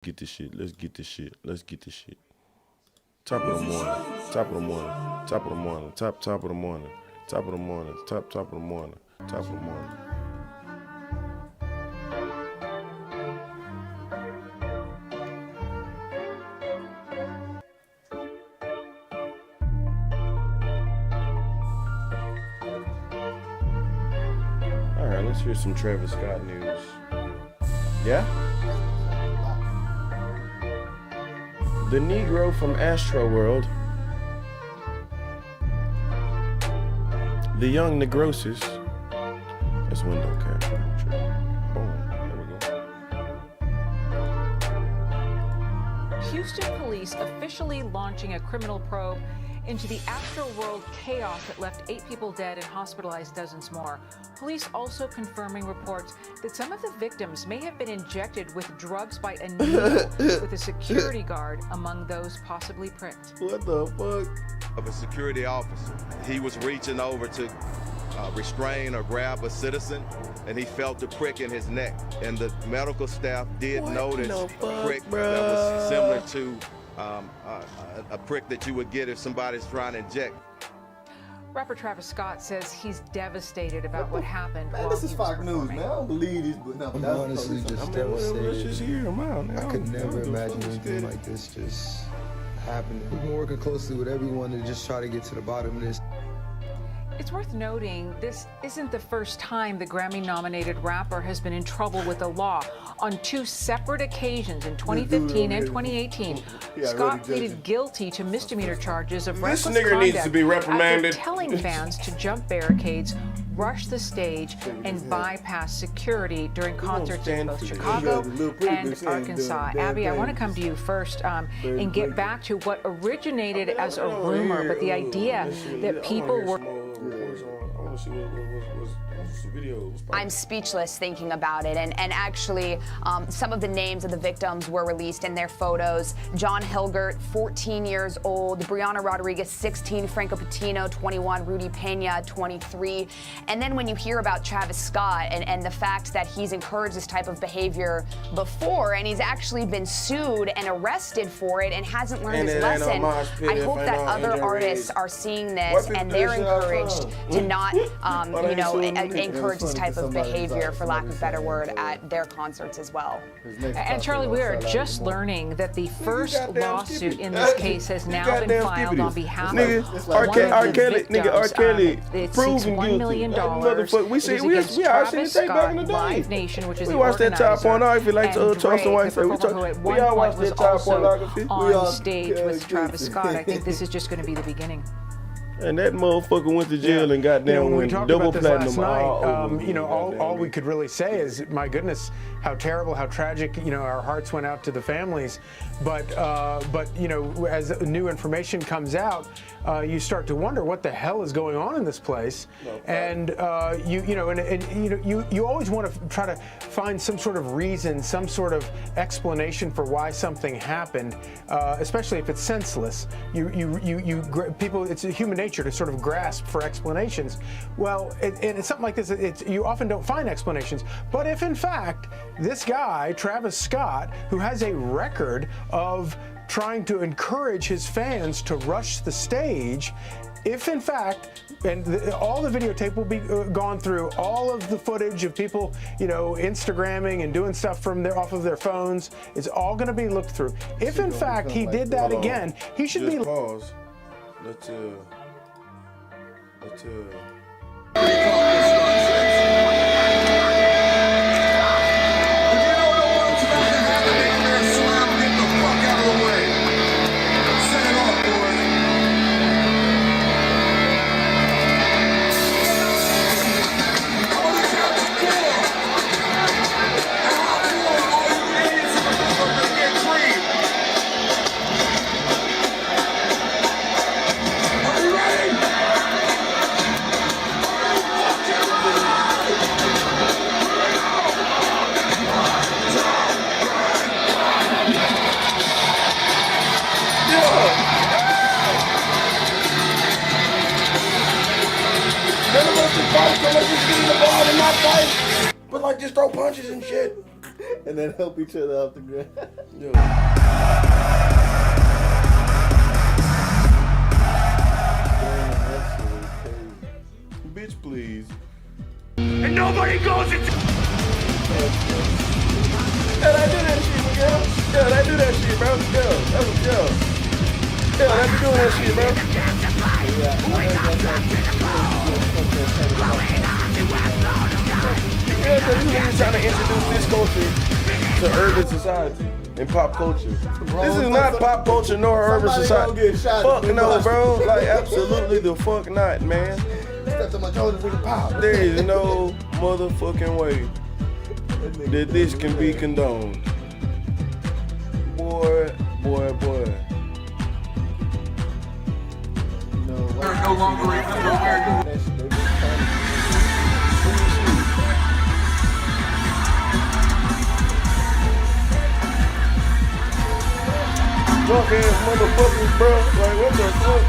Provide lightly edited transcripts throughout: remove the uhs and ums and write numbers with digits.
Get this shit. Let's get this shit. Let's get this shit. Top of the morning. Top of the morning. Top of the morning. Top of the morning. Top of the morning. Top of the morning. Top of the morning. All right, let's hear some Travis Scott news. Yeah? The Negro from Astro World, the young Negrosis. That's window cap. Boom. There we go. Houston police officially launching a criminal probe into the Astro World chaos that left 8 people dead and hospitalized dozens more. Police also confirming reports that some of the victims may have been injected with drugs by a needle, with a security guard among those possibly pricked. What the fuck? Of a security officer. He was reaching over to restrain or grab a citizen, and he felt a prick in his neck. And the medical staff did notice a prick that was similar to a prick that you would get if somebody's trying to inject. Rapper Travis Scott says he's devastated about what happened. Man, this is Fox News, man. I don't believe this, but no, I'm honestly just devastated. Let's just hear him out. I could never imagine anything like this just happening. We've been working closely with everyone to just try to get to the bottom of this. It's worth noting this isn't the first time the Grammy-nominated rapper has been in trouble with the law. On 2 separate occasions in 2015 and 2018, Scott pleaded guilty to misdemeanor charges of reckless This nigger conduct needs to be reprimanded. after telling fans to jump barricades, rush the stage, and bypass security during concerts in both Chicago and Arkansas. Abby, I want to come to you first and get back to what originated as a rumor, but the idea that people were... I'm speechless thinking about it, and actually some of the names of the victims were released in their photos. John Hilgert, 14 years old, Brianna Rodriguez, 16, Franco Patino, 21, Rudy Pena, 23. And then when you hear about Travis Scott and the fact that he's encouraged this type of behavior before, and he's actually been sued and arrested for it and hasn't learned his lesson, I hope that other artists are seeing this and they're encouraged to not, encourage this type of behavior, for lack of a better word, at their concerts as well. And Charlie, we are just learning that the first lawsuit in this case has now been filed on behalf of one of the victims. It's $1 million. We Travis Scott, Live Nation, which is the organizer, and Drake, the performer who at one point was also on stage with Travis Scott. I think this is just going to be the beginning. And that motherfucker went to jail and goddamn went double platinum. All we could really say is, my goodness, how terrible, how tragic. Our hearts went out to the families. But as new information comes out, you start to wonder what the hell is going on in this place. And you always want to try to find some sort of reason, some sort of explanation for why something happened, especially if it's senseless. People, it's a human nature to sort of grasp for explanations. Well, and it's something like this, you often don't find explanations. But if in fact this guy, Travis Scott, who has a record of trying to encourage his fans to rush the stage, if in fact, and all the videotape will be gone through, all of the footage of people, Instagramming and doing stuff from off of their phones, it's all going to be looked through. If in fact he did that again, he should be. Pause. Let's But just throw punches and shit. And then help each other off the ground. Yo. Bitch, please. And nobody goes into. Yeah, I do that shit, Miguel. Yeah, I do that shit, bro. Yeah, that was yeah, I be doing that shit, bro. Yeah, because these niggas trying to introduce this culture to urban society and pop culture. This is not pop culture nor urban society. Fuck no, bro. Like, absolutely the fuck not, man. There is no motherfucking way that this can be condoned. Boy. They're no longer even American. Drunk ass motherfuckers, bro. Like, what the fuck?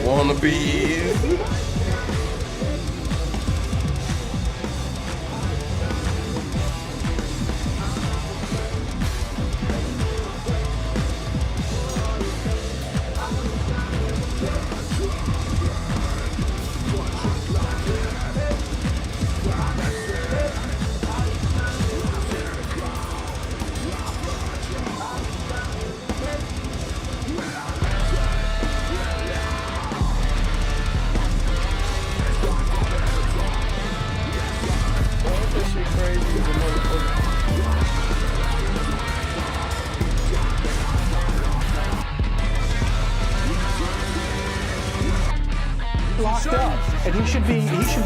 Wanna be. Locked up, and he should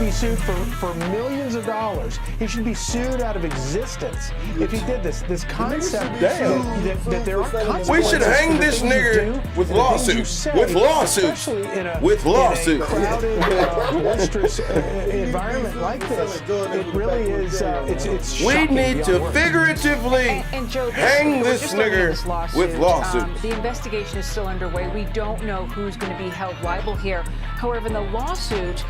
be sued for millions of dollars. He should be sued out of existence if he did this. This concept that there are consequences. We should hang this nigger with lawsuits. With lawsuits. With lawsuits. In a crowded, boisterous environment like this, it really is. It's shocking. We need to figuratively and Joe, hang this nigger with lawsuits. The investigation is still underway. We don't know who's going to be held liable here. However, in the lawsuit,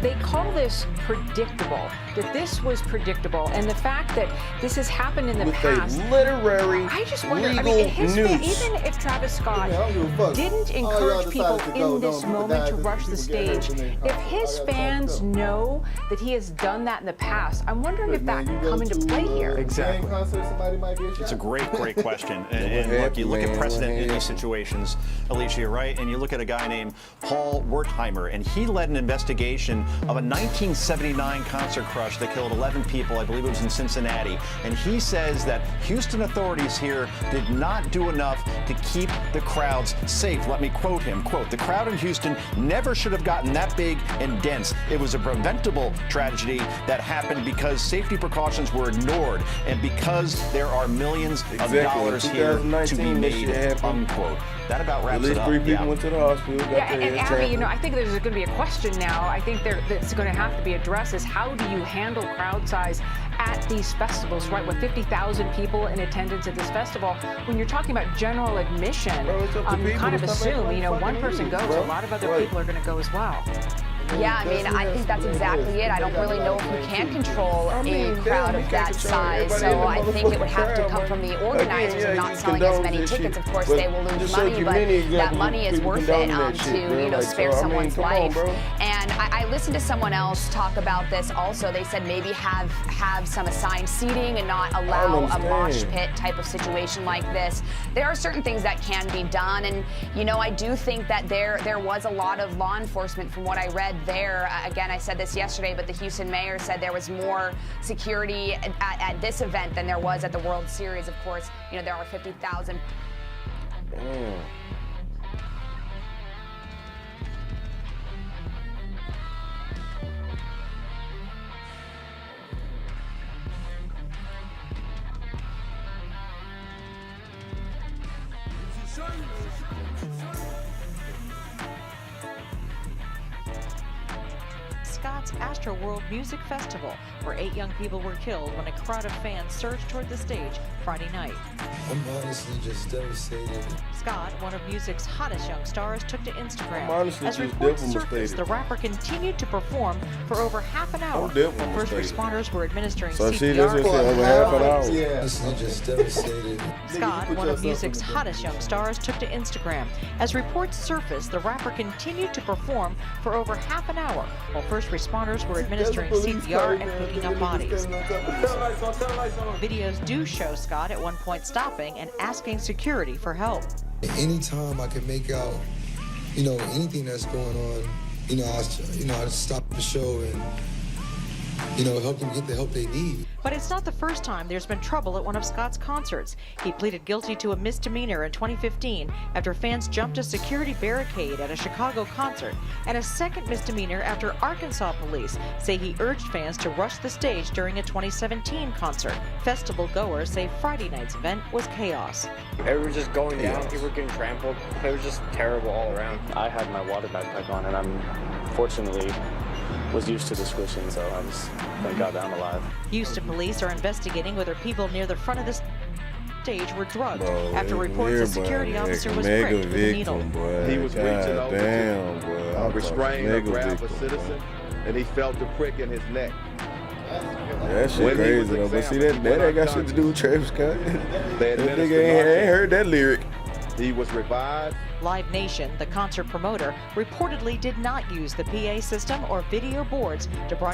they call this predictable, that this was predictable. And the fact that this has happened in the past. With a literary, I just wonder, legal news. Even if Travis Scott didn't encourage people in this moment to rush the stage, if his fans know that he has done that in the past, I'm wondering if that can come into play here. Exactly. It's a great question. And look, you look at precedent in these situations, Alicia, you're right, and you look at a guy named Paul Wertheimer, and he led an investigation of a 1979 concert crush that killed 11 people. I believe it was in Cincinnati. And he says that Houston authorities here did not do enough to keep the crowds safe. Let me quote him, quote, "The crowd in Houston never should have gotten that big and dense. It was a preventable tragedy that happened because safety precautions were ignored and because there are millions of dollars here to be made," unquote. That about wraps it up. At least 3 people went to the hospital. And Abby, I think there's going to be a question now. I think that's going to have to be addressed is how do you handle crowd size at these festivals, right? With 50,000 people in attendance at this festival, when you're talking about general admission, you kind of assume, one person goes, a lot of other people are going to go as well. Yeah, I mean, I think that's exactly it. I don't really know if you can control a crowd of that size, so I think it would have to come from the organizers of not selling as many tickets. Of course, they will lose money, but that money is worth it to, spare someone's life. And I listened to someone else talk about this also. They said maybe have some assigned seating and not allow a mosh pit type of situation like this. There are certain things that can be done, and I do think that there was a lot of law enforcement from what I read there. Again, I said this yesterday, but the Houston mayor said there was more security at this event than there was at the World Series. Of course, there are 50,000. Scott's Astro World Music Festival, where 8 young people were killed when a crowd of fans surged toward the stage Friday night. I'm honestly just devastated. Scott, one of music's hottest young stars, took to Instagram. As just reports surfaced, devastated. the rapper continued to perform for over half an hour. I'm When first devastated. responders were administering So CPR. that's what I said, over half an hour. Yeah. Honestly just devastated. Scott, one of music's hottest young stars, took to Instagram. As reports surfaced, the rapper continued to perform for over half an hour while first responders were administering CPR and picking up bodies. Videos do show Scott at one point stopping and asking security for help. Anytime I can make out, anything that's going on, I stop the show and, help them get the help they need. But it's not the first time there's been trouble at one of Scott's concerts. He pleaded guilty to a misdemeanor in 2015 after fans jumped a security barricade at a Chicago concert, and a second misdemeanor after Arkansas police say he urged fans to rush the stage during a 2017 concert. Festival goers say Friday night's event was chaos. Everyone was just going down, people were getting trampled. It was just terrible all around. I had my water backpack on, and I'm fortunately was used to the squishing, so I just thank God that I'm alive. Houston police are investigating whether people near the front of the stage were drugged after reports a security officer was pricked with a needle. He was reaching over to restrain or grab a citizen, and he felt the prick in his neck. That shit crazy though, but see that ain't got shit to do with Travis Scott. That nigga ain't heard that lyric. He was revived. Live Nation, the concert promoter, reportedly did not use the PA system or video boards to broadcast